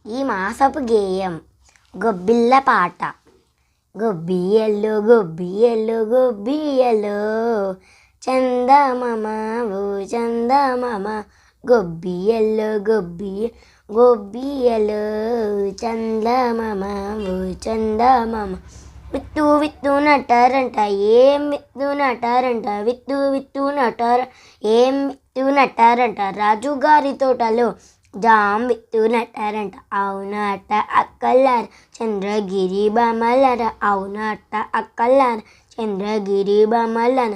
ఈ మాసపు గేయం గొబ్బిళ్ళ పాట. గొబ్బియలు గొబ్బియలు గొబ్బియలు చందమామ ఓ చందమామ, గొబ్బియలు గొబ్బియలు చందమామ ఓ చందమామ. విత్తు విత్తు నటారంట ఏం విత్తు నటారంట, విత్తు నటార ఏం విత్తు నటారంట, రాజుగారి తోటలో జామ్ విత్తు నటారంట. అవునట అక్కలార చంద్రగిరి బామలార, అవునట అక్కలార చంద్రగిరి బామలార.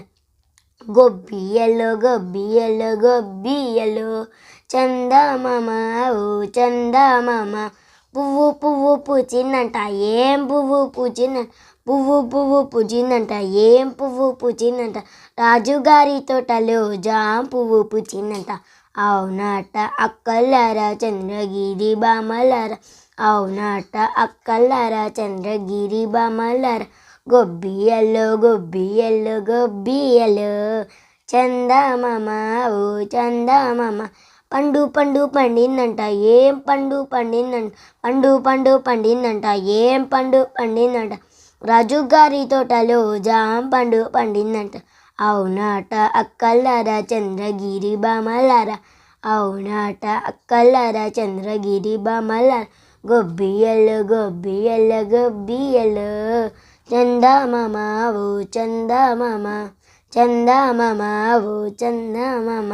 గొబ్బియలు గొబ్బియలు గొబ్బియలు చందమామ ఓ చందమామ. పువ్వు పువ్వు పూచిందంట ఏం పువ్వు పూచిందంట, పువ్వు పూచిందంట ఏం పువ్వు పూచిందంట, రాజుగారి తోటలో జామ్ పువ్వు పూచిందంట. అవునట అక్కలార చంద్రగిరి బామలార, అవునట అక్కలార చంద్రగిరి బామలార. గొబ్బియలు గొబ్బియలు గొబ్బియలు చందమామ ఓ చందమామ. పండు పండు పండిందంట ఏం పండు పండిందంట, పండు పండిందంట ఏం పండు పండిందంట, రాజుగారి తోటలో జామ్ పండు పండిందంట. అవునట అక్కలార చంద్రగిరి బామలార, అవునట అక్కలార చంద్రగిరి బామలార. గొబ్బియలు గొబ్బియలు గొబ్బియలు చందమామ ఓ చందమామ, చందమామ ఓ చందమామ.